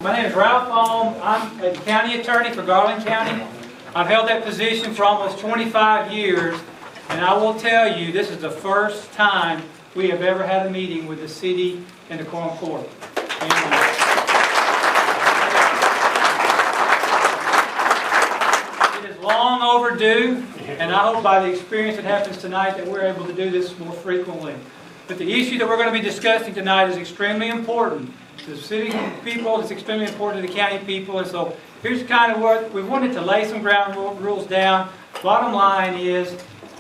My name is Ralph Alm. I'm a county attorney for Garland County. I've held that position for almost 25 years, and I will tell you, this is the first time we have ever had a meeting with the city and the Quorum Court. It is long overdue, and I hope by the experience that happens tonight that we're able to do this more frequently. But the issue that we're going to be discussing tonight is extremely important to the city people. It's extremely important to the county people. And so here's kind of what we wanted to lay some ground rules down. Bottom line is,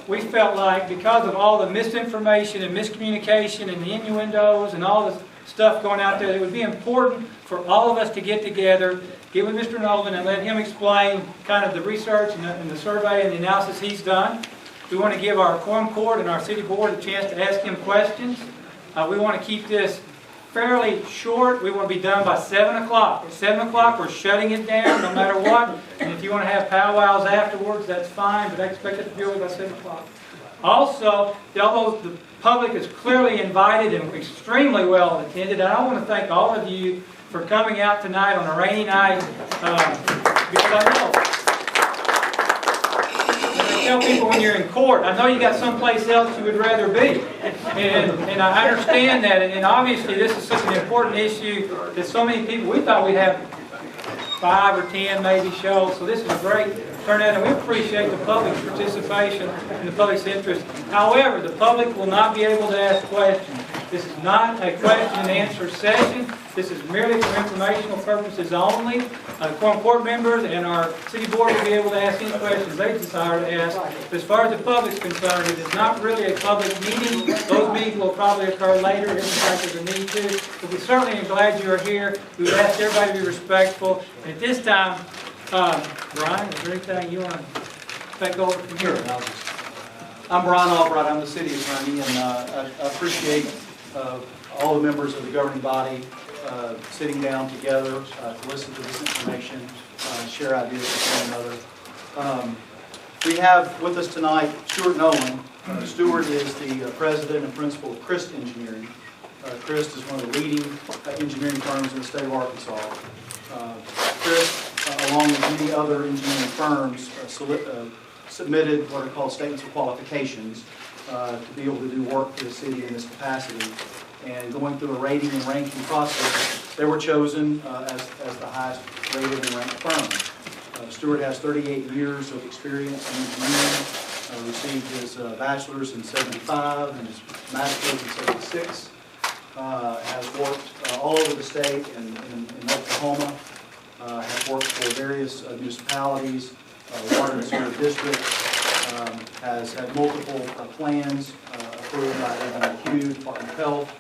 we felt like because of all the misinformation and miscommunication and the innuendos and all the stuff going out there, it would be important for all of us to get together, get with Mr. Nolan and let him explain kind of the research and the survey and the analysis he's done. We want to give our Quorum Court and our City Board a chance to ask him questions. We want to keep this fairly short. We want to be done by 7 o'clock. At 7 o'clock, we're shutting it down no matter what. And if you want to have powwows afterwards, that's fine, but I expect it to be over by 7 o'clock. Also, although the public is clearly invited and extremely well attended, I want to thank all of you for coming out tonight on a rainy night. Because I know, tell people when you're in court, I know you got someplace else you would rather be. And I understand that. And obviously this is such an important issue that so many people, we thought we'd have 5 or 10 maybe shows. So this is a great turnout, and we appreciate the public's participation and the public's interest. However, the public will not be able to ask questions. This is not a question and answer session. This is merely for informational purposes only. Quorum Court members and our City Board will be able to ask any questions they desire to ask. But as far as the public is concerned, it is not really a public meeting. Those meetings will probably occur later if in fact there's a need to. But we certainly are glad you are here. We would ask everybody to be respectful. And at this time, Brian, is there anything you want to take over from here? I'm Brian Albright. I'm the city attorney, and I appreciate all the members of the governing body sitting down together to listen to this information, share ideas with one another. We have with us tonight Stuart Nolan. Stuart is the president and principal of Christ Engineering. Christ is one of the leading engineering firms in the state of Arkansas. Christ, along with many other engineering firms, submitted what are called statements of qualifications to be able to do work for the city in this capacity. And going through a rating and ranking process, they were chosen as the highest rated and ranked firm. Stuart has 38 years of experience in engineering, received his bachelor's in 75 and his master's in 76, has worked all over the state and in Oklahoma, has worked for various municipalities, water and sewer districts, has had multiple plans approved by ADQ, Department of Health.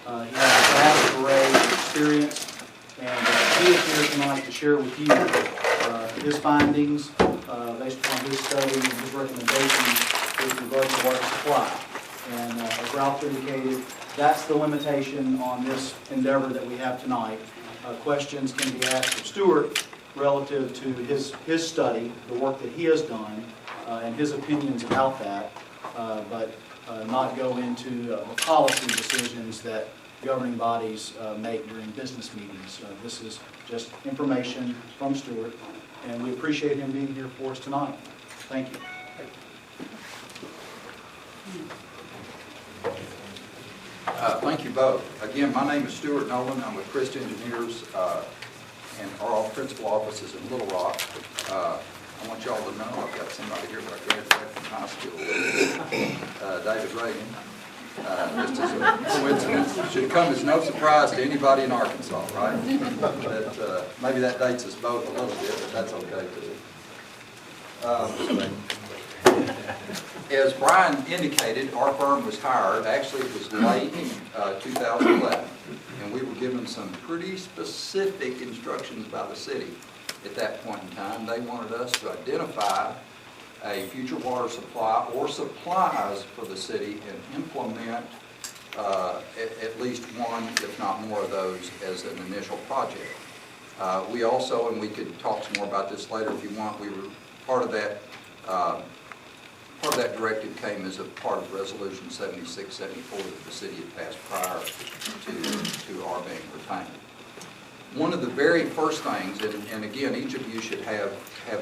He has a vast array of experience, and he is here tonight to share with you his findings based upon his study and his recommendations with regard to water supply. And as Ralph indicated, that's the limitation on this endeavor that we have tonight. Questions can be asked of Stuart relative to his study, the work that he has done, and his opinions about that, but not go into the policy decisions that governing bodies make during business meetings. This is just information from Stuart, and we appreciate him being here for us tonight. Thank you. Thank you both. Again, my name is Stuart Nolan. I'm with Christ Engineers, and our principal office is in Little Rock. I want y'all to know I've got somebody here that I graduated from high school, David Reagan. Just as a coincidence, should come as no surprise to anybody in Arkansas, right? That, maybe that dates us both a little bit, but that's okay too. As Brian indicated, our firm was hired, actually it was late 2011, and we were given some pretty specific instructions by the city at that point in time. They wanted us to identify a future water supply or supplies for the city and implement at least one, if not more of those as an initial project. We also, and we could talk some more about this later if you want, we were part of that directive came as a part of Resolution 7674 that the city had passed prior to our being retained. one of the very first things, and again, each of you should have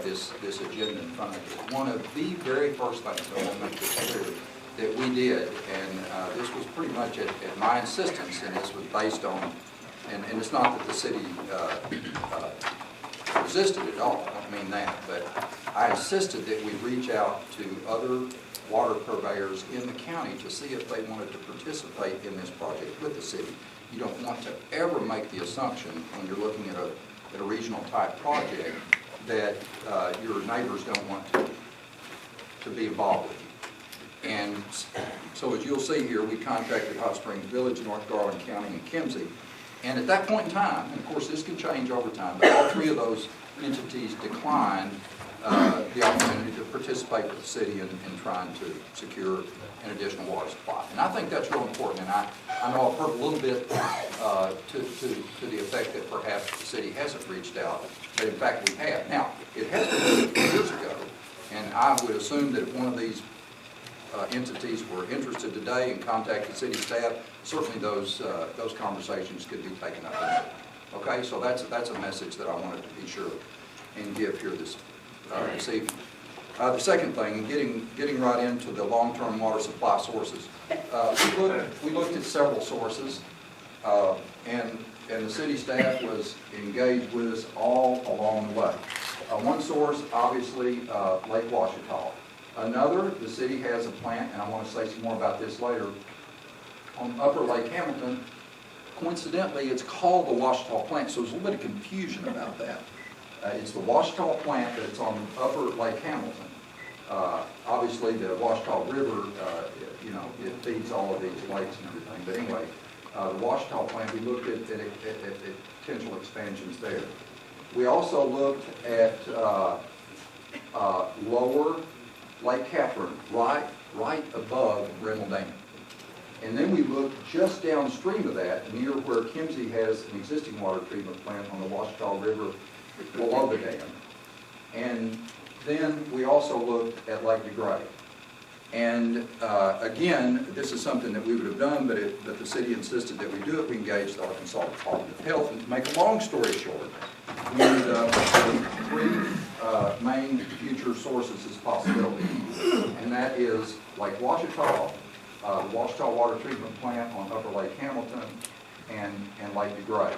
this agenda in front of you. One of the very first things I want to make this clear that we did, and this was pretty much at my insistence, and this was based on, and it's not that the city resisted at all, I don't mean that, but I insisted that we reach out to other water purveyors in the county to see if they wanted to participate in this project with the city. You don't want to ever make the assumption when you're looking at a regional type project that your neighbors don't want to be involved with you. And so as you'll see here, we contacted Hot Springs Village, North Garland County, and Kimsey. And at that point in time, and of course this can change over time, but all three of those entities declined the opportunity to participate with the city in trying to secure an additional water supply. And I think that's real important, and I know I've heard a little bit to the effect that perhaps the city hasn't reached out, but in fact we have. Now, it has been years ago, and I would assume that if one of these entities were interested today and contacted city staff, certainly those conversations could be taken up. Okay, so that's a message that I wanted to be sure and give here this evening. The second thing, getting right into the long-term water supply sources. We looked at several sources, and the city staff was engaged with us all along the way. One source, obviously, Lake Ouachita. Another, the city has a plant, and I want to say some more about this later, on Upper Lake Hamilton. Coincidentally, it's called the Ouachita plant, so there's a little bit of confusion about that. It's the Ouachita plant, but it's on Upper Lake Hamilton. Obviously, the Ouachita River, it feeds all of these lakes and everything. But anyway, the Ouachita plant, we looked at potential expansions there. We also looked at lower Lake Catherine, right above Brindle Dam. And then we looked just downstream of that, near where Kimsey has an existing water treatment plant on the Ouachita River below the dam. And then we also looked at Lake DeGray. And again, this is something that we would have done, but the city insisted that we do it. We engaged the Arkansas Department of Health. And to make a long story short, we ended up with three main future sources as possibilities. And that is Lake Ouachita, the Ouachita Water Treatment Plant on Upper Lake Hamilton, and Lake DeGray.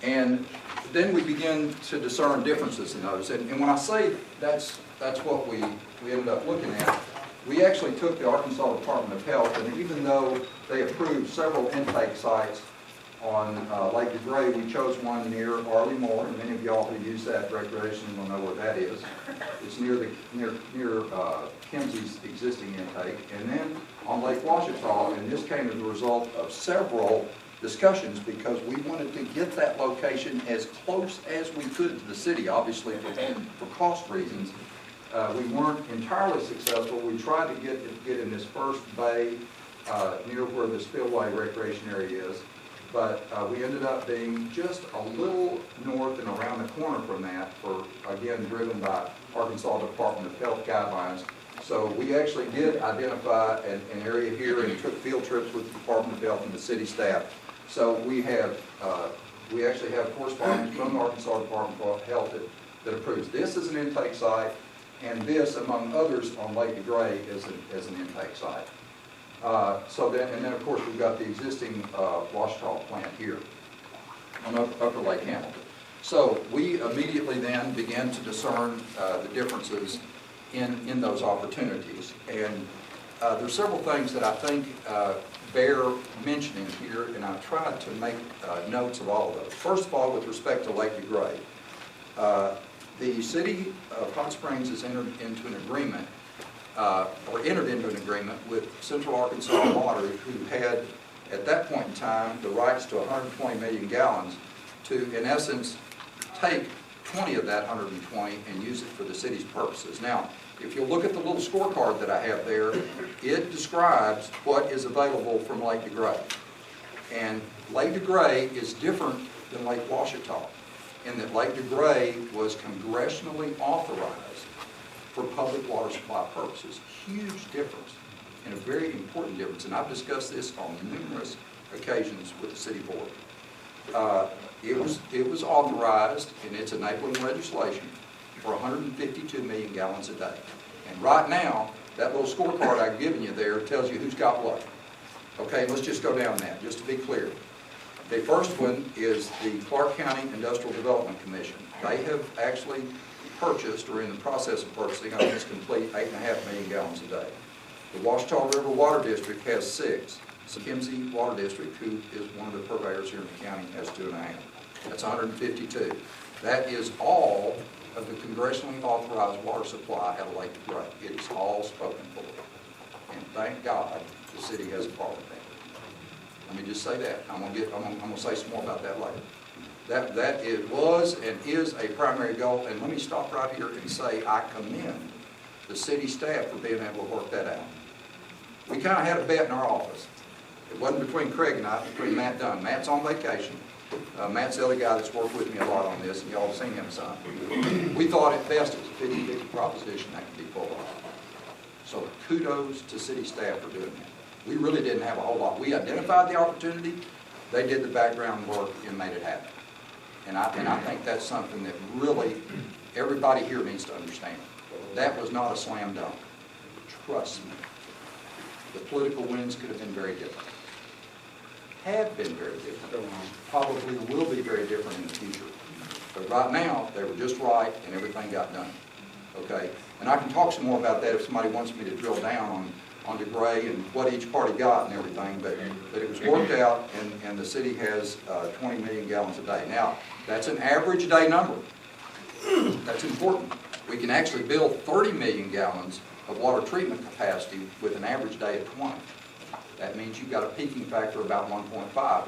And then we begin to discern differences in those. And when I say that's what we ended up looking at, we actually took the Arkansas Department of Health, and even though they approved several intake sites on Lake DeGray, we chose one near Arley Moore, and many of y'all who use that recreation will know where that is. It's near Kimsey's existing intake. And then on Lake Ouachita, and this came as a result of several discussions because we wanted to get that location as close as we could to the city, obviously for cost reasons. We weren't entirely successful. We tried to get in this first bay near where the Spillway recreation area is, but we ended up being just a little north and around the corner from that, for again driven by Arkansas Department of Health guidelines. So we actually did identify an area here and took field trips with the Department of Health and the city staff. So we actually have correspondence from the Arkansas Department of Health that approves this as an intake site, and this, among others, on Lake DeGray as an intake site. And then of course we've got the existing Ouachita plant here on Upper Lake Hamilton. So we immediately then began to discern the differences in those opportunities. And there's several things that I think bear mentioning here, and I've tried to make notes of all of those. First of all, with respect to Lake DeGray, the city of Hot Springs has entered into an agreement with Central Arkansas Water, who had, at that point in time, the rights to 120 million gallons to, in essence, take 20 of that 120 and use it for the city's purposes. Now, if you look at the little scorecard that I have there, it describes what is available from Lake DeGray. And Lake DeGray is different than Lake Ouachita, in that Lake DeGray was congressionally authorized for public water supply purposes. Huge difference, and a very important difference. And I've discussed this on numerous occasions with the city board. it was authorized in its enabling legislation for 152 million gallons a day. And right now, that little scorecard I've given you there tells you who's got what. Okay, let's just go down that, just to be clear. The first one is the Clark County Industrial Development Commission. They have actually purchased, or in the process of purchasing, I think it's complete, 8.5 million gallons a day. The Ouachita River Water District has 6. MZ Water District, who is one of the purveyors here in the county, has 2.5. That's 152. That is all of the congressionally authorized water supply at Lake DeGray. It is all spoken for. And thank God the city has a part of that. Let me just say that. I'm gonna say some more about that later. That it was and is a primary goal, and let me stop right here and say I commend the city staff for being able to work that out. We kind of had a bet in our office. It wasn't between Craig and I, it was between Matt Dunn. Matt's on vacation. Matt's the other guy that's worked with me a lot on this, and y'all have seen him some. We thought at best it was a 50-50 proposition that could be pulled off. So kudos to city staff for doing that. We really didn't have a whole lot. We identified the opportunity, they did the background work and made it happen. And I think that's something that really everybody here needs to understand. That was not a slam dunk. Trust me. The political winds could have been very different. Have been very different. Probably will be very different in the future. But right now, they were just right and everything got done. Okay? And I can talk some more about that if somebody wants me to drill down on DeGray and what each party got and everything, but it was worked out, and the city has 20 million gallons a day. Now, that's an average day number. That's important. We can actually build 30 million gallons of water treatment capacity with an average day of 20. That means you've got a peaking factor of about 1.5,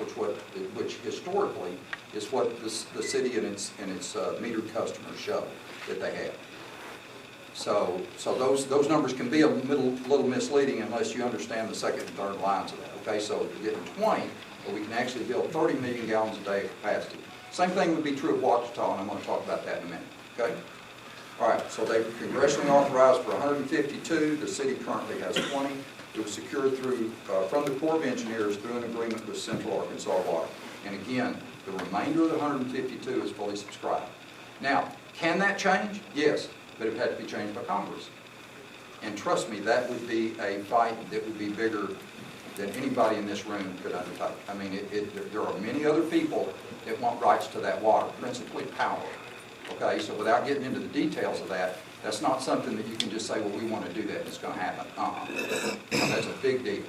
which historically is what the city and its metered customers show that they have. So those numbers can be a little misleading unless you understand the second and third lines of that. Okay, so you're getting 20, but we can actually build 30 million gallons a day of capacity. Same thing would be true of Ouachita, and I'm going to talk about that in a minute. Okay. All right. So they congressionally authorized for 152. The city currently has 20. It was secured through from the Corps of Engineers through an agreement with Central Arkansas Water. And again, the remainder of the 152 is fully subscribed. Now, can that change? Yes. But it had to be changed by Congress. And trust me, that would be a fight that would be bigger than anybody in this room could undertake. I mean, there are many other people that want rights to that water, principally power. Okay, so without getting into the details of that, that's not something that you can just say, well, we want to do that, it's going to happen. That's a big deal.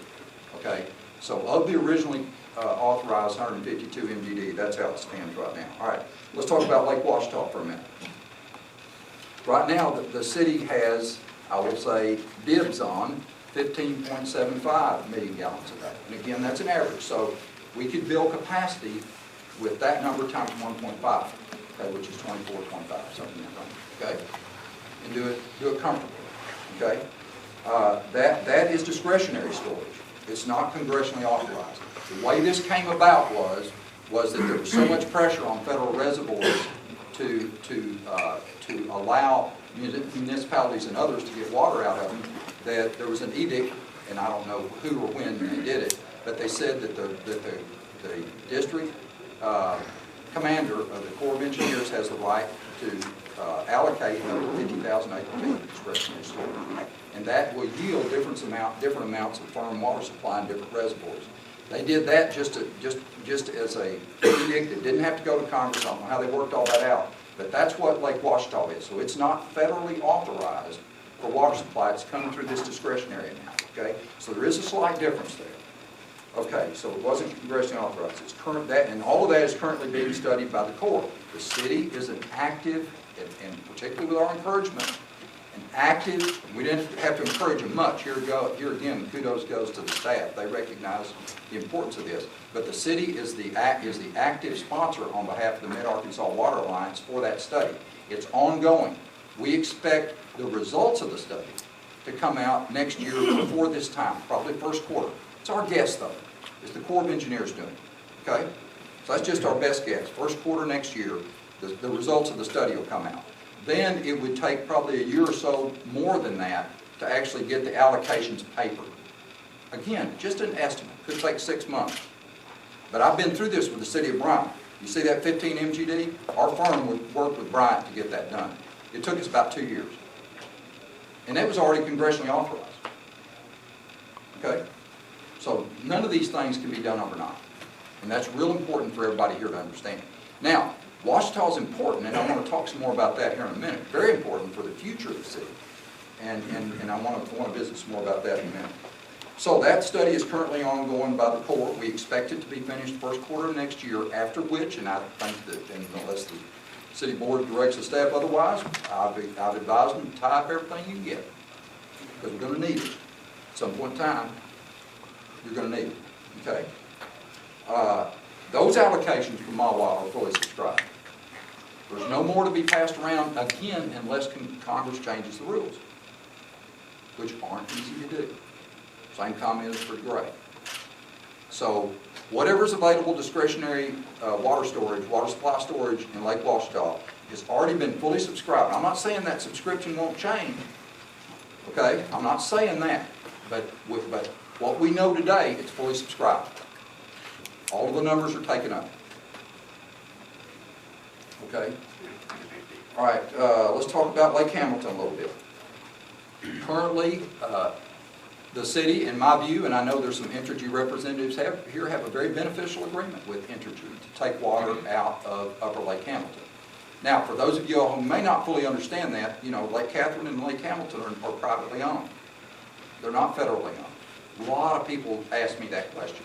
Okay, so of the originally authorized 152 MGD, that's how it stands right now. All right, let's talk about Lake Ouachita for a minute. Right now, the city has, I will say, dibs on 15.75 million gallons a day. And again, that's an average. So we could build capacity with that number times 1.5, okay, which is 24, 25, something like that, okay? And do it comfortably, okay? That is discretionary storage. It's not congressionally authorized. The way this came about was that there was so much pressure on federal reservoirs to allow municipalities and others to get water out of them, that there was an edict, and I don't know who or when they did it, but they said that the district commander of the Corps of Engineers has the right to allocate up to 50,000 acre-feet of discretionary storage, and that will yield different amounts of firm water supply in different reservoirs. They did that just as a edict. It didn't have to go to Congress. I don't know how they worked all that out, but that's what Lake Ouachita is. So it's not federally authorized for water supply. It's coming through this discretionary amount. Okay, so there is a slight difference there. Okay, so it wasn't congressionally authorized. It's current and all of that is currently being studied by the Corps. The city is an active, and particularly with our encouragement, an active. We didn't have to encourage them much. Here again, kudos goes to the staff. They recognize the importance of this. But the city is the active sponsor on behalf of the Mid-Arkansas Water Alliance for that study. It's ongoing. We expect the results of the study to come out next year before this time, probably first quarter. It's our guess, though. It's the Corps of Engineers doing it. Okay? So that's just our best guess. First quarter next year, the results of the study will come out. Then it would take probably a year or so more than that to actually get the allocations paper. Again, just an estimate. Could take 6 months. But I've been through this with the city of Bryant. You see that 15 MGD? Our firm would work with Bryant to get that done. It took us about 2 years. And that was already congressionally authorized. Okay? So none of these things can be done overnight. And that's real important for everybody here to understand. Now, Ouachita is important, and I want to talk some more about that here in a minute. Very important for the future of the city. And I want to visit some more about that in a minute. So that study is currently ongoing by the court. We expect it to be finished first quarter of next year, after which, and I think that unless the city board directs the staff otherwise, I've advised them to tie up everything you can get. Because we're going to need it. At some point in time, you're going to need it. Okay? Those allocations from MAWA are fully subscribed. There's no more to be passed around again unless Congress changes the rules, which aren't easy to do. Same comment is for Gray. So whatever's available discretionary water storage, water supply storage in Lake Ouachita has already been fully subscribed. I'm not saying that subscription won't change. Okay? I'm not saying that. But what we know today, it's fully subscribed. All of the numbers are taken up. Okay? All right, let's talk about Lake Hamilton a little bit. Currently, the city, in my view, and I know there's some Entergy representatives have a very beneficial agreement with Entergy to take water out of Upper Lake Hamilton. Now, for those of you who may not fully understand that, you know, Lake Catherine and Lake Hamilton are privately owned. They're not federally owned. A lot of people ask me that question.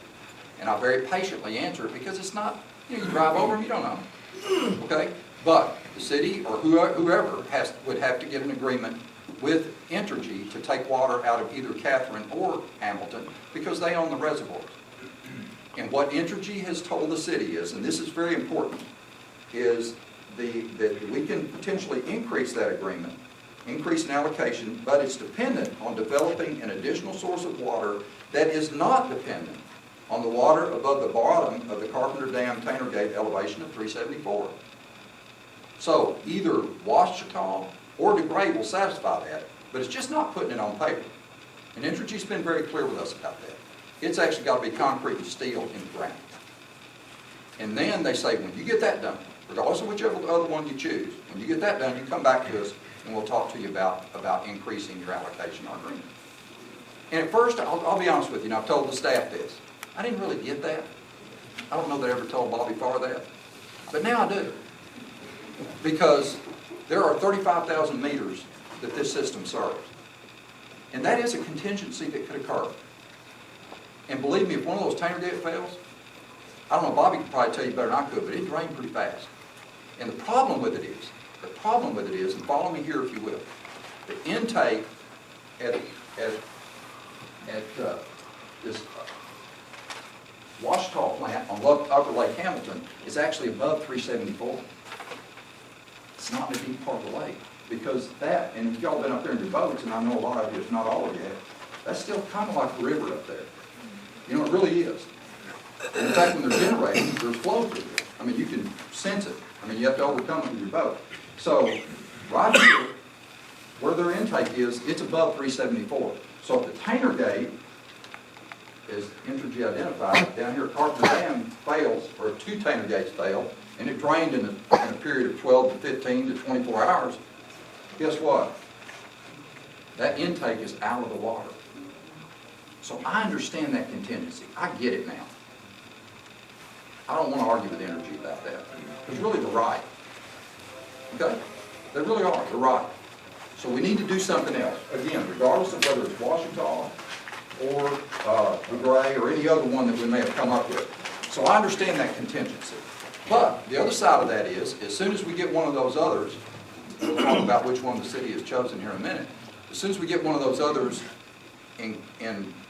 And I very patiently answer it because it's not, you know, you drive over them, you don't know them. Okay? But the city or whoever would have to get an agreement with Entergy to take water out of either Catherine or Hamilton because they own the reservoirs. And what Entergy has told the city is, and this is very important, is that we can potentially increase that agreement, increase an allocation, but it's dependent on developing an additional source of water that is not dependent on the water above the bottom of the Carpenter Dam Tanner Gate elevation of 374. So either Ouachita or DeGray will satisfy that, but it's just not putting it on paper. And Entergy's been very clear with us about that. It's actually got to be concrete and steel in the ground. And then they say, when you get that done, regardless of whichever other one you choose, when you get that done, you come back to us and we'll talk to you about increasing your allocation on agreement. And at first, I'll be honest with you, and I've told the staff this, I didn't really get that. I don't know that I ever told Bobby Farr that. But now I do. Because there are 35,000 meters that this system serves. And that is a contingency that could occur. And believe me, if one of those Tanner Gate fails, I don't know, Bobby could probably tell you better than I could, but it drained pretty fast. And the problem with it is, and follow me here if you will, the intake at this Ouachita plant on Upper Lake Hamilton is actually above 374. It's not in a deep part of the lake. Because that, and if y'all been up there in your boats, and I know a lot of you, if not all of you have, that's still kind of like a river up there. You know, it really is. And in fact, when they're generating, there's flow through it. I mean, you can sense it. I mean, you have to overcome it with your boat. So, right here, where their intake is, it's above 374. So if the Tanner Gate, as Entergy identified, down here at Carpenter Dam fails, or 2 Tanner Gates fail, and it drained in a period of 12 to 15 to 24 hours, guess what? That intake is out of the water. So I understand that contingency. I get it now. I don't want to argue with Entergy about that. Because really they're right. Okay? They really are. They're right. So we need to do something else. Again, regardless of whether it's Ouachita or DeGray or any other one that we may have come up with. So I understand that contingency. But the other side of that is, as soon as we get one of those others, we'll talk about which one the city has chosen here in a minute. As soon as we get one of those others in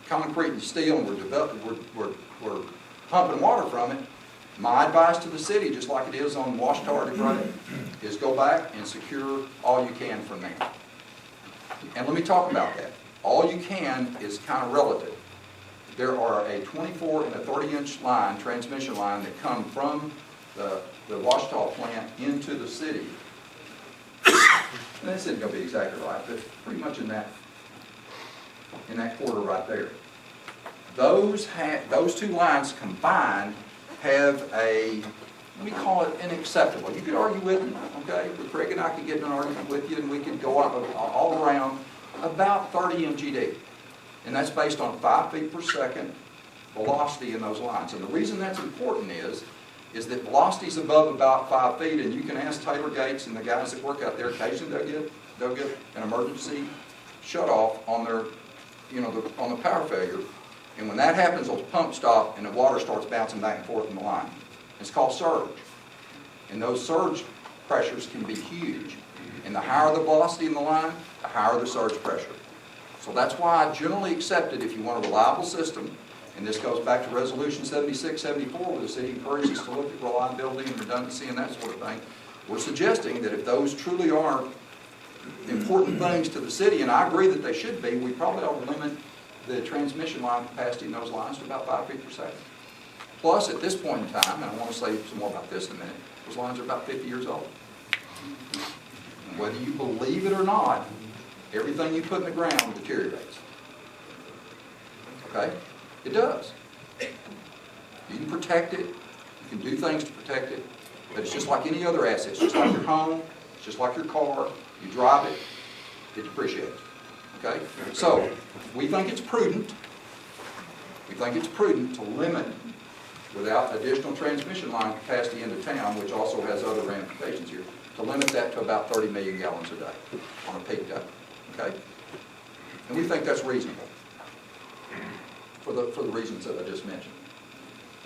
concrete and steel and we're pumping water from it, my advice to the city, just like it is on Ouachita or DeGray, is go back and secure all you can from there. And let me talk about that. All you can is kind of relative. There are a 24 and a 30-inch line, transmission line, that come from the Ouachita plant into the city. And this isn't going to be exactly right, but pretty much in that quarter right there. Those 2 lines combined have a, let me call it unacceptable. You could argue with me, okay? But Craig and I could get in an argument with you, and we could go all around about 30 MGD. And that's based on 5 feet per second velocity in those lines. And the reason that's important is that velocity's above about 5 feet, and you can ask Taylor Gates and the guys that work out there, occasionally they'll get an emergency shut off on their, on the power failure. And when that happens, those pumps stop and the water starts bouncing back and forth in the line. It's called surge. And those surge pressures can be huge. And the higher the velocity in the line, the higher the surge pressure. So that's why I generally accept it if you want a reliable system. And this goes back to Resolution 7674, where the city encourages us to look at reliability and redundancy and that sort of thing. We're suggesting that if those truly are important things to the city, and I agree that they should be, we probably ought to limit the transmission line capacity in those lines to about 5 feet per second. Plus, at this point in time, and I want to say some more about this in a minute, those lines are about 50 years old. And whether you believe it or not, everything you put in the ground deteriorates. Okay? It does. You can protect it. You can do things to protect it. But it's just like any other asset. It's just like your home. It's just like your car. You drive it, it depreciates. Okay? So, we think it's prudent. We think it's prudent to limit, without additional transmission line capacity into town, which also has other ramifications here, to limit that to about 30 million gallons a day on a peak day. Okay? And we think that's reasonable for the reasons that I just mentioned.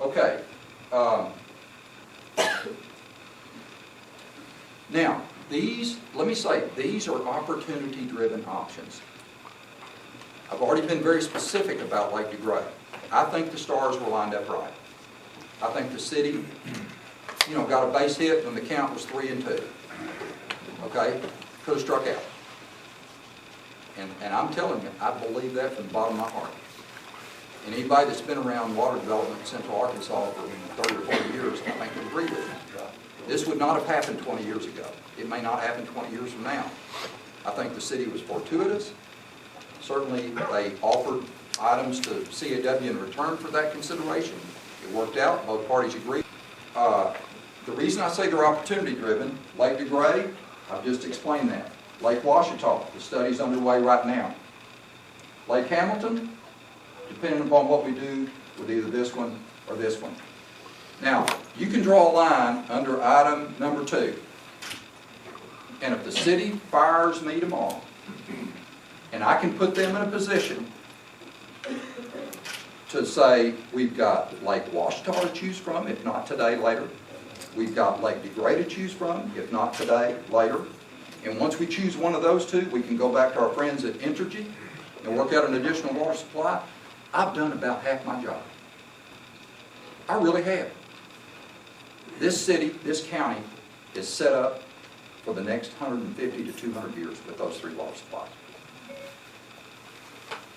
Okay. Now, let me say, these are opportunity-driven options. I've already been very specific about Lake DeGray. I think the stars were lined up right. I think the city, got a base hit when the count was 3-2. Okay? Could have struck out. And I'm telling you, I believe that from the bottom of my heart. And anybody that's been around water development in Central Arkansas for 30 or 40 years, I think would agree with me. This would not have happened 20 years ago. It may not happen 20 years from now. I think the city was fortuitous. Certainly, they offered items to CAW in return for that consideration. It worked out. Both parties agreed. The reason I say they're opportunity-driven, Lake DeGray, I've just explained that. Lake Ouachita, the study's underway right now. Lake Hamilton, depending upon what we do with either this one or this one. Now, you can draw a line under item number 2. And if the city fires me tomorrow, and I can put them in a position to say, we've got Lake Ouachita to choose from, if not today, later. We've got Lake DeGray to choose from, if not today, later. And once we choose one of those two, we can go back to our friends at Entergy and work out an additional water supply. I've done about half my job. I really have. This city, this county, is set up for the next 150 to 200 years with those 3 water supplies.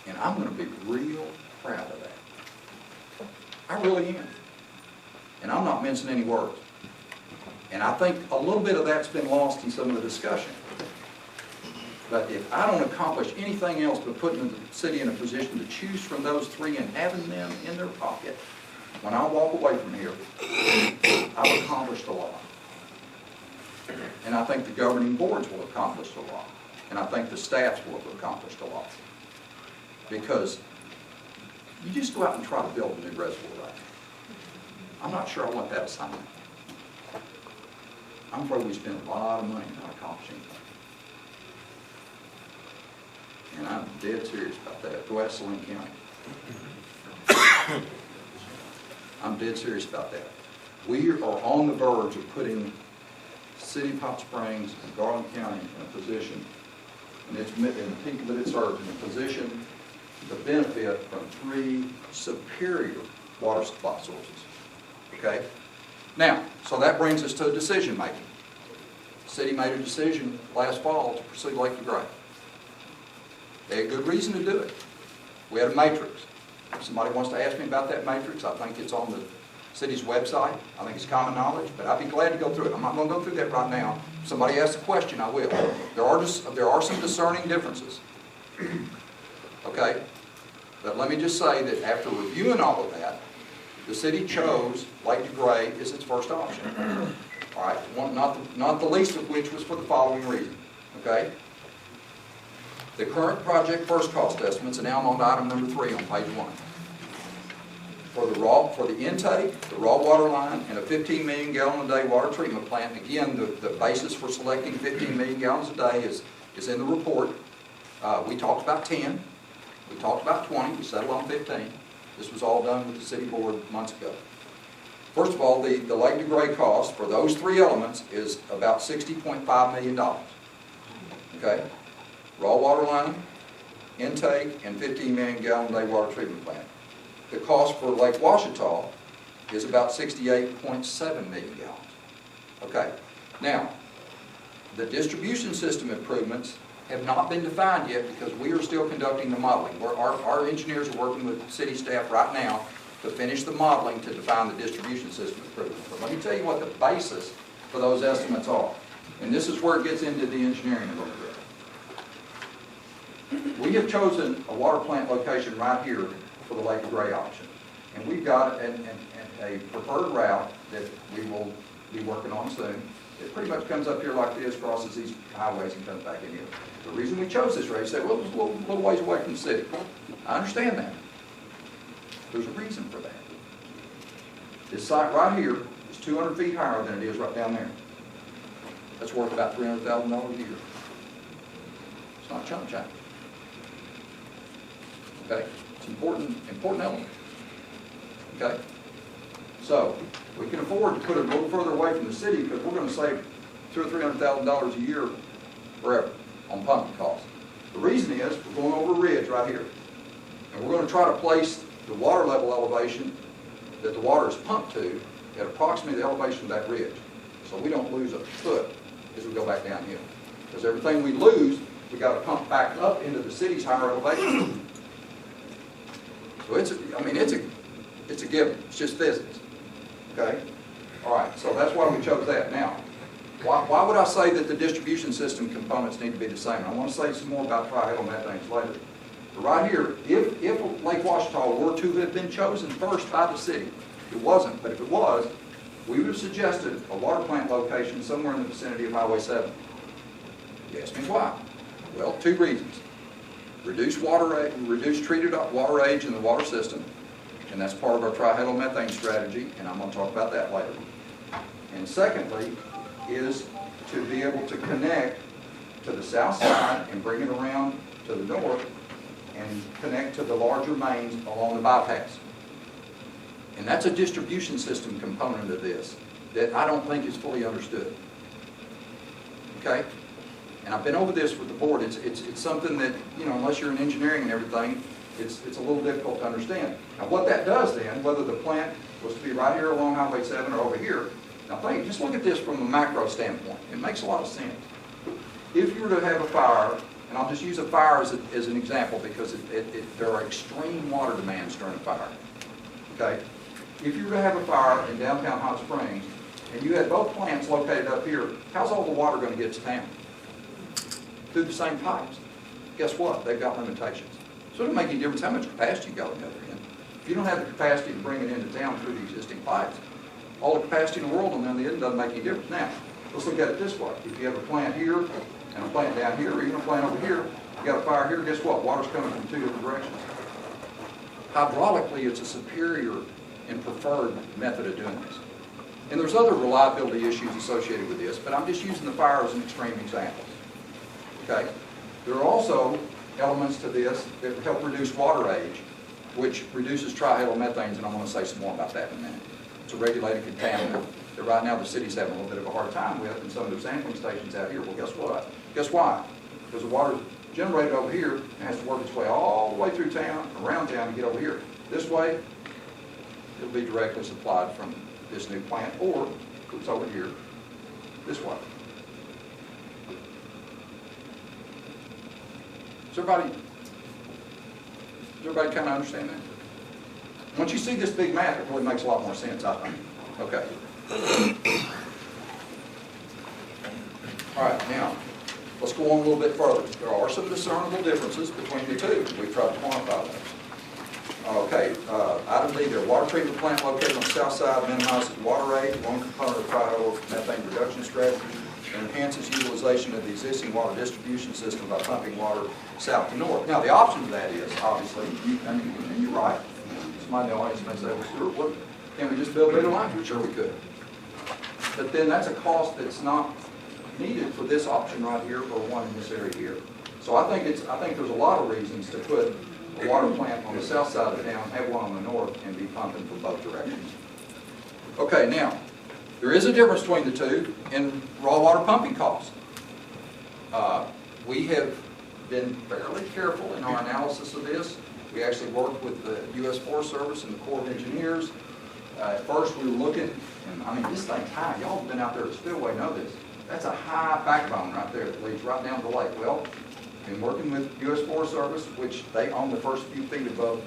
And I'm going to be real proud of that. I really am. And I'm not mincing any words. And I think a little bit of that's been lost in some of the discussion. But if I don't accomplish anything else but putting the city in a position to choose from those 3 and having them in their pocket, when I walk away from here, I've accomplished a lot. And I think the governing boards will have accomplished a lot. And I think the staffs will have accomplished a lot. Because you just go out and try to build a new reservoir right now. I'm not sure I want that assignment. I'm afraid we spend a lot of money not accomplishing anything. And I'm dead serious about that. Go ask Saline County. I'm dead serious about that. We are on the verge of putting City of Hot Springs and Garland County in a position, and the people that it serves, in a position to benefit from 3 superior water supply sources. Okay? Now, so that brings us to decision making. The city made a decision last fall to pursue Lake DeGray. They had good reason to do it. We had a matrix. If somebody wants to ask me about that matrix, I think it's on the city's website. I think it's common knowledge, but I'd be glad to go through it. I'm not going to go through that right now. If somebody asks a question, I will. There are some discerning differences. Okay? But let me just say that after reviewing all of that, the city chose Lake DeGray as its first option. All right, not the least of which was for the following reason, okay? The current project first cost estimates, and now I'm on to item number 3 on page 1. For the intake, the raw water line, and a 15 million gallon a day water treatment plant, again, the basis for selecting 15 million gallons a day is in the report. We talked about 10, we talked about 20, we settled on 15. This was all done with the city board months ago. First of all, the Lake DeGray cost for those 3 elements is about $60.5 million. Okay? Raw water line, intake, and 15 million gallon a day water treatment plant. The cost for Lake Ouachita is about 68.7 million gallons. Okay? Now, the distribution system improvements have not been defined yet because we are still conducting the modeling. Our engineers are working with city staff right now to finish the modeling to define the distribution system improvements. But let me tell you what the basis for those estimates are. And this is where it gets into the engineering a little bit. We have chosen a water plant location right here for the Lake DeGray option. And we've got a preferred route that we will be working on soon. It pretty much comes up here like this, crosses these highways and comes back in here. The reason we chose this route, you say, well, it's a little ways away from the city. I understand that. There's a reason for that. This site right here is 200 feet higher than it is right down there. That's worth about $300,000 a year. It's not chump change. Okay? It's an important element. Okay? So, we can afford to put it a little further away from the city because we're going to save $200,000 or $300,000 a year forever on pumping costs. The reason is we're going over a ridge right here. And we're going to try to place the water level elevation that the water is pumped to at approximately the elevation of that ridge. So we don't lose a foot as we go back downhill. Because everything we lose, we got to pump back up into the city's higher elevation. So it's a given. It's just physics. Okay? All right, so that's why we chose that. Now, why would I say that the distribution system components need to be the same? I want to say some more about trihalomethanes later. But right here, if Lake Ouachita were to have been chosen first by the city, it wasn't, but if it was, we would have suggested a water plant location somewhere in the vicinity of Highway 7. You ask me why? Well, 2 reasons. Reduce treated water age in the water system, and that's part of our trihalomethane strategy, and I'm going to talk about that later. And secondly, is to be able to connect to the south side and bring it around to the north and connect to the larger mains along the bypass. And that's a distribution system component of this that I don't think is fully understood. Okay? And I've been over this with the board. It's something that, you know, unless you're in engineering and everything, it's a little difficult to understand. Now what that does then, whether the plant was to be right here along Highway 7 or over here, now just look at this from a macro standpoint. It makes a lot of sense. If you were to have a fire, and I'll just use a fire as an example because there are extreme water demands during a fire. Okay? If you were to have a fire in downtown Hot Springs, and you had both plants located up here, how's all the water going to get to town? Through the same pipes. Guess what? They've got limitations. So it doesn't make any difference how much capacity you got on the other end. If you don't have the capacity to bring it into town through the existing pipes, all the capacity in the world on the other end doesn't make any difference. Now, let's look at it this way. If you have a plant here and a plant down here, or even a plant over here, you got a fire here, guess what? Water's coming from 2 different directions. Hydraulically, it's a superior and preferred method of doing this. And there's other reliability issues associated with this, but I'm just using the fire as an extreme example. Okay? There are also elements to this that help reduce water age, which reduces trihalomethanes, and I'm going to say some more about that in a minute. It's a regulated contaminant that right now the city's having a little bit of a hard time with in some of their sampling stations out here. Well, guess what? Guess why? Because the water's generated over here and has to work its way all the way through town, around town to get over here. This way, it'll be directly supplied from this new plant, or if it's over here, this way. Does everybody kind of understand that? Once you see this big map, it really makes a lot more sense, I think. Okay. All right, now, let's go on a little bit further. There are some discernible differences between the two. We've tried to quantify those. Okay, item D, the water treatment plant located on the south side minimizes water rate, one component of methane reduction strategy, and enhances utilization of the existing water distribution system by pumping water south to north. Now, the option to that is, obviously, and you're right, somebody in the audience may say, well, Stuart, what, can we just build bigger lines? Sure we could. But then that's a cost that's not needed for this option right here or one in this area here. So I think there's a lot of reasons to put a water plant on the south side of town, have one on the north, and be pumping from both directions. Okay, now, there is a difference between the two in raw water pumping costs. We have been fairly careful in our analysis of this. We actually worked with the U.S. Forest Service and the Corps of Engineers. At first we were looking, and I mean, this thing's high. Y'all have been out there at Spillway, know this. That's a high backbone right there that leads right down to the lake. Well, in working with U.S. Forest Service, which they own the first few feet above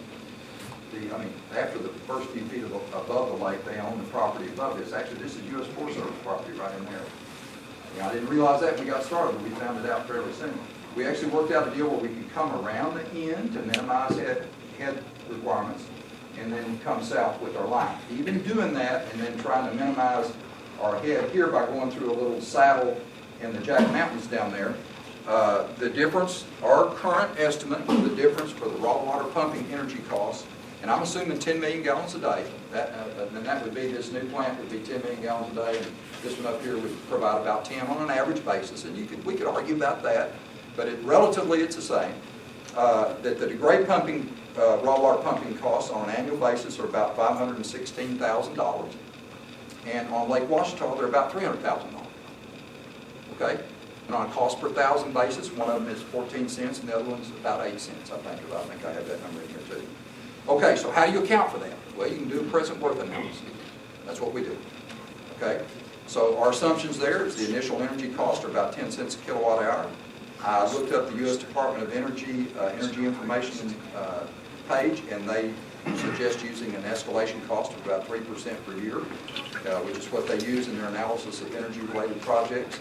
after the first few feet above the lake, they own the property above this. Actually, this is U.S. Forest Service property right in there. Yeah, I didn't realize that when we got started, but we found it out fairly soon. We actually worked out a deal where we could come around the end to minimize head requirements and then come south with our line. Even doing that and then trying to minimize our head here by going through a little saddle in the Jack Mountains down there, the difference, our current estimate for the difference for the raw water pumping energy costs, and I'm assuming 10 million gallons a day, and that would be, this new plant would be 10 million gallons a day, and this one up here would provide about 10 on an average basis, and we could argue about that, but relatively it's the same. That the degrade pumping, raw water pumping costs on an annual basis are about $516,000, and on Lake Ouachita they're about $300,000. Okay? And on a cost per thousand basis, one of them is 14 cents and the other one's about 8 cents, I think I have that number in here too. Okay, so how do you account for that? Well, you can do a present worth analysis. That's what we do. Okay? So our assumptions there is the initial energy costs are about 10 cents a kilowatt hour. I looked up the U.S. Department of Energy Energy Information page, and they suggest using an escalation cost of about 3% per year, which is what they use in their analysis of energy-related projects.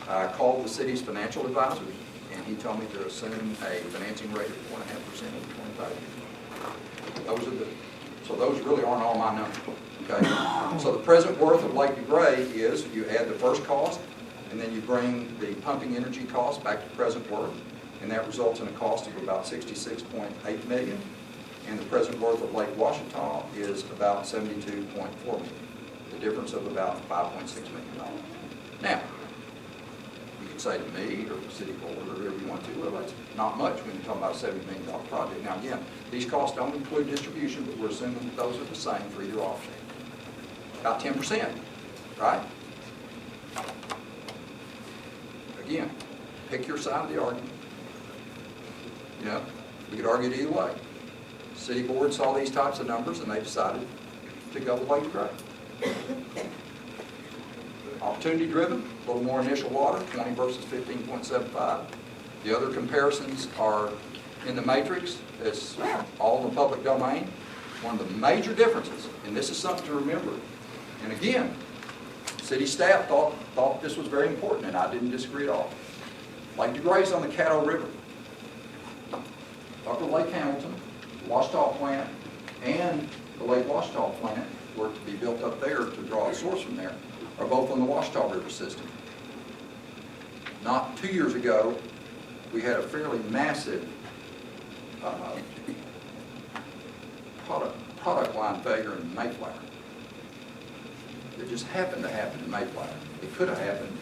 I called the city's financial advisor, and he told me to assume a financing rate of 4.5% over 25 years. So those really aren't all my numbers. Okay. So the present worth of Lake DeGray is you add the first cost, and then you bring the pumping energy cost back to present worth, and that results in a cost of about $66.8 million. And the present worth of Lake Ouachita is about $72.4 million. The difference of about $5.6 million. Now, you can say to me or the city board or whoever you want to, well, that's not much when you're talking about a $70 million project. Now again, these costs don't include distribution, but we're assuming that those are the same for either offset. About 10%, right? Again, pick your side of the argument. You know, we could argue it either way. City board saw these types of numbers and they decided to go with Lake DeGray. Opportunity driven, a little more initial water, 20 versus 15.75. The other comparisons are in the matrix. It's all in the public domain. One of the major differences, and this is something to remember, and again, city staff thought this was very important, and I didn't disagree at all. Lake DeGray's on the Caddo River. Upper Lake Hamilton, the Ouachita plant, and the Lake Ouachita plant were to be built up there to draw a source from there, are both on the Ouachita River system. Not 2 years ago, we had a fairly massive product line failure in Mayflower. It just happened to happen in Mayflower. It could have happened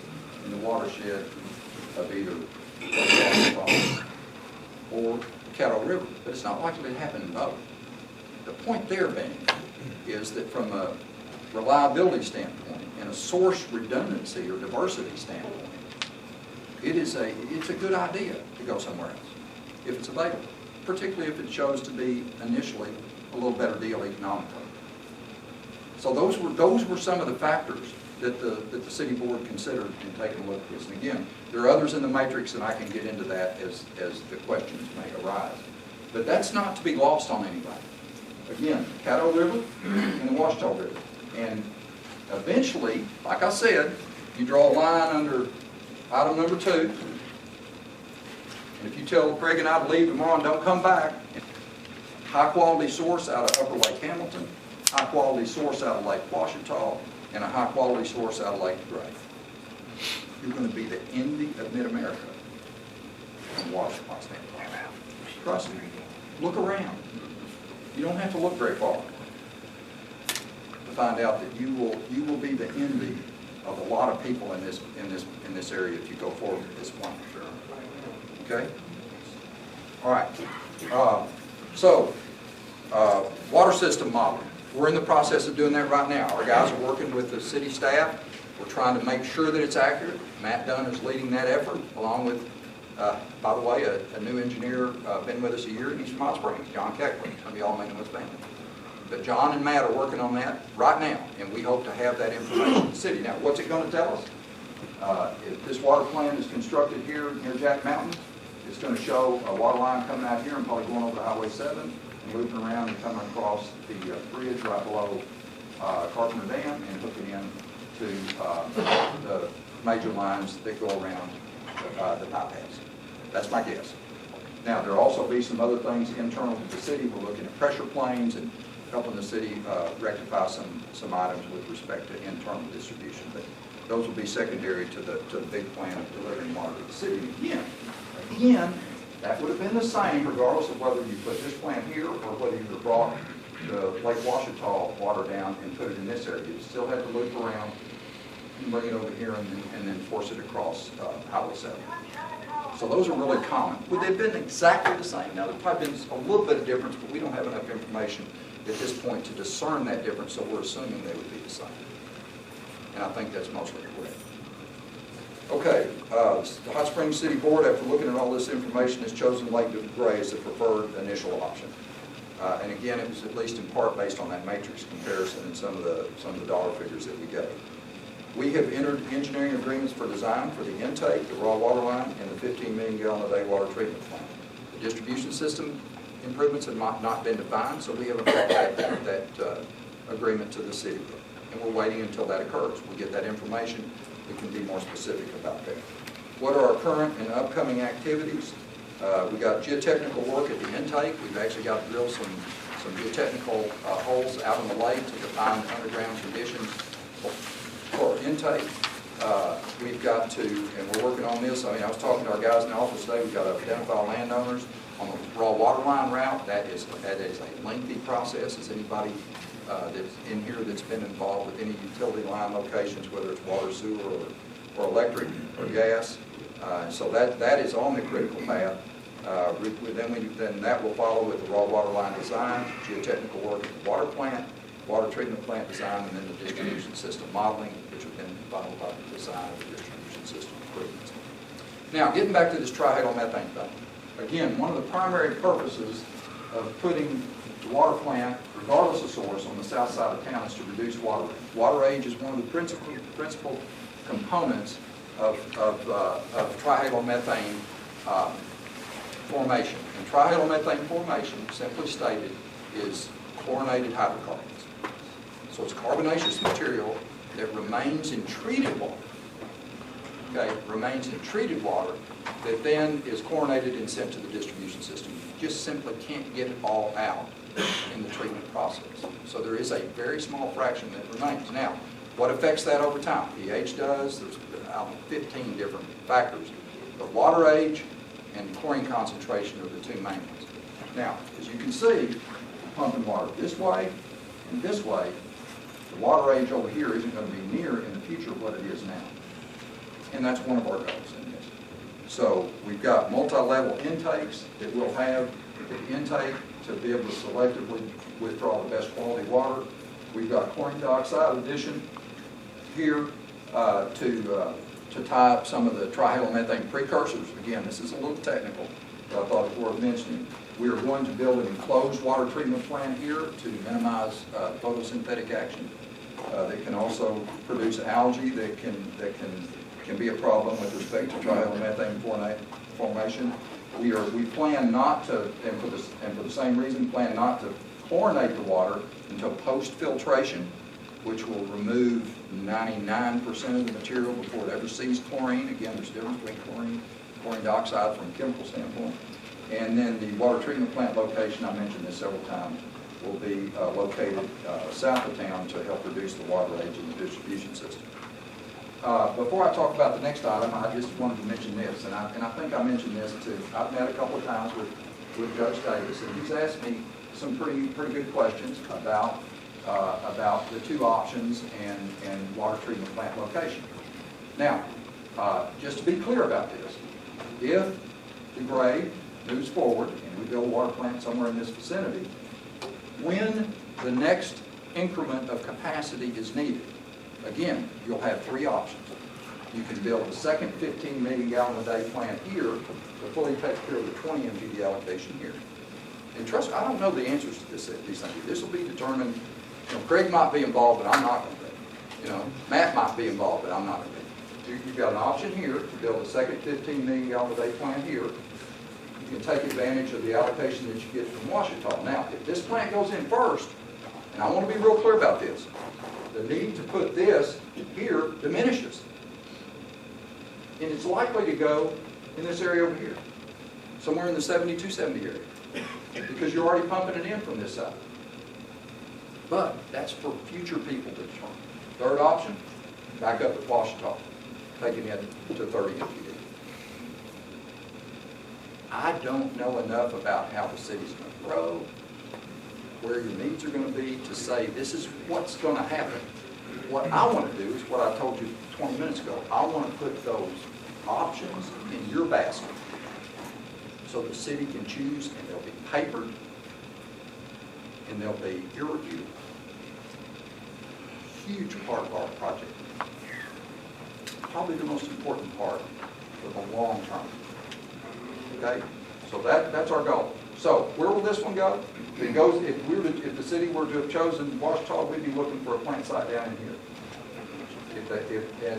in the watershed of either Ouachita or Caddo River, but it's not likely to happen in both. The point there being is that from a reliability standpoint and a source redundancy or diversity standpoint, it's a good idea to go somewhere else if it's available, particularly if it shows to be initially a little better deal economically. So those were some of the factors that the city board considered in taking a look at this. And again, there are others in the matrix, and I can get into that as the questions may arise. But that's not to be lost on anybody. Again, Caddo River and the Ouachita River. And eventually, like I said, you draw a line under item number 2. And if you tell Craig and I to leave tomorrow and don't come back, high-quality source out of Upper Lake Hamilton, high-quality source out of Lake Washita, and a high-quality source out of Lake Gray. You're going to be the envy of Mid-America from a water supply standpoint. Trust me. Look around. You don't have to look very far to find out that you will be the envy of a lot of people in this area if you go forward with this plan. Okay? All right. Water system modeling. We're in the process of doing that right now. Our guys are working with the city staff. We're trying to make sure that it's accurate. Matt Dunn is leading that effort, along with, by the way, a new engineer, been with us a year, and he's from Hot Springs, John Keckler. Some of y'all may know his family. But John and Matt are working on that right now, and we hope to have that information in the city. Now, what's it going to tell us? If this water plant is constructed here near Jack Mountain, it's going to show a water line coming out here and probably going over Highway 7 and looping around and coming across the bridge right below Carpenter Dam and hooking in to the major lines that go around the bypass. That's my guess. Now, there'll also be some other things internal to the city. We're looking at pressure planes and helping the city rectify some items with respect to internal distribution. But those will be secondary to the big plan of delivering water to the city. Again, that would have been the same regardless of whether you put this plant here or whether you brought the Lake Washita water down and put it in this area. You still had to loop around and bring it over here and then force it across Highway 7. So those are really common. Would they have been exactly the same? Now, there's probably been a little bit of difference, but we don't have enough information at this point to discern that difference, so we're assuming they would be the same. And I think that's mostly correct. Okay, the Hot Springs City Board, after looking at all this information, has chosen Lake Gray as the preferred initial option. And again, it was at least in part based on that matrix comparison and some of the dollar figures that we gave. We have entered engineering agreements for design for the intake, the raw water line, and the 15 million gallon a day water treatment plant. The distribution system improvements have not been defined, so we haven't brought that agreement to the city. And we're waiting until that occurs. We get that information, we can be more specific about that. What are our current and upcoming activities? We got geotechnical work at the intake. We've actually got to drill some geotechnical holes out in the lake to define the underground conditions for intake. We've got to, and we're working on this. I mean, I was talking to our guys in the office today. We've got to identify landowners on the raw water line route. That is a lengthy process. Is anybody that's in here that's been involved with any utility line locations, whether it's water, sewer, or electric or gas? So that is on the critical path. Then that will follow with the raw water line design, geotechnical work at the water plant, water treatment plant design, and then the distribution system modeling, which will then followed by the design of the distribution system improvements. Now, getting back to this trihalomethane thing. Again, one of the primary purposes of putting the water plant, regardless of source, on the south side of town is to reduce water age. Water age is one of the principal components of trihalomethane formation. And trihalomethane formation, simply stated, is chlorinated hydrocarbons. So it's carbonaceous material that remains in treated water. Okay, remains in treated water that then is chlorinated and sent to the distribution system. You just simply can't get it all out in the treatment process. So there is a very small fraction that remains. Now, what affects that over time? pH does. There's 15 different factors. But water age and chlorine concentration are the two main ones. Now, as you can see, pumping water this way and this way, the water age over here isn't going to be near in the future what it is now. And that's one of our goals in this. So we've got multi-level intakes that we'll have at the intake to be able to selectively withdraw the best quality water. We've got chlorine dioxide addition here to tie up some of the trihalomethane precursors. Again, this is a little technical, but I thought it was worth mentioning. We are going to build an enclosed water treatment plant here to minimize photosynthetic action. That can also produce algae that can be a problem with respect to trihalomethane formation. We plan not to, and for the same reason, plan not to chlorinate the water until post-filtration, which will remove 99% of the material before it ever sees chlorine. Again, there's a difference between chlorine dioxide from a chemical standpoint. And then the water treatment plant location, I mentioned this several times, will be located south of town to help reduce the water age in the distribution system. Before I talk about the next item, I just wanted to mention this, and I think I mentioned this too. I've met a couple of times with Judge Davis, and he's asked me some pretty good questions about the two options and water treatment plant location. Now, just to be clear about this, if the grade moves forward and we build a water plant somewhere in this vicinity, when the next increment of capacity is needed, again, you'll have three options. You can build a second 15 million gallon a day plant here to fully take care of the 20 MGD allocation here. And trust me, I don't know the answers to these things. This will be determined. Craig might be involved, but I'm not going to be. Matt might be involved, but I'm not going to be. You've got an option here to build a second 15 million gallon a day plant here. You can take advantage of the allocation that you get from Washita. Now, if this plant goes in first, and I want to be real clear about this, the need to put this here diminishes. And it's likely to go in this area over here, somewhere in the 72-70 area, because you're already pumping it in from this side. But that's for future people to determine. Third option, back up at Washita, taking it to 30 MGD. I don't know enough about how the city's going to grow, where your needs are going to be, to say this is what's going to happen. What I want to do is what I told you 20 minutes ago. I want to put those options in your basket so the city can choose, and they'll be papered and they'll be irrefutable. Huge part of our project. Probably the most important part for the long term. Okay? So that's our goal. So where will this one go? It goes, if the city were to have chosen Washita, we'd be looking for a plant site down in here.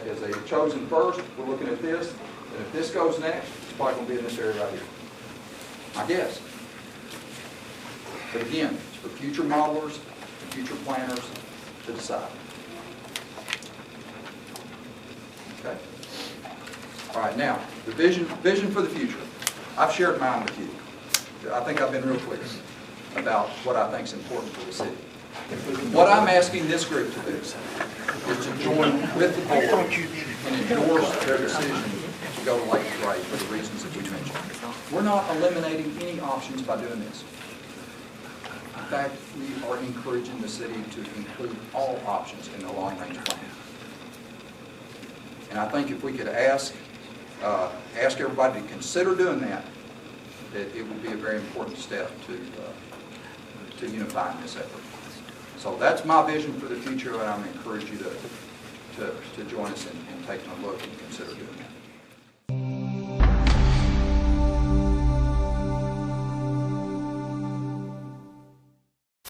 As they've chosen first, we're looking at this, and if this goes next, it's probably going to be in this area right here. I guess. But again, it's for future modelers and future planners to decide. Okay? All right, now, the vision for the future. I've shared mine with you. I think I've been real clear about what I think is important for the city. What I'm asking this group to do is to join with the board and endorse their decision to go to Lake Gray for the reasons that we mentioned. We're not eliminating any options by doing this. In fact, we are encouraging the city to include all options in the long-range plan. And I think if we could ask everybody to consider doing that, that it would be a very important step to unifying this effort. So that's my vision for the future, and I'm going to encourage you to join us in taking a look and consider doing that.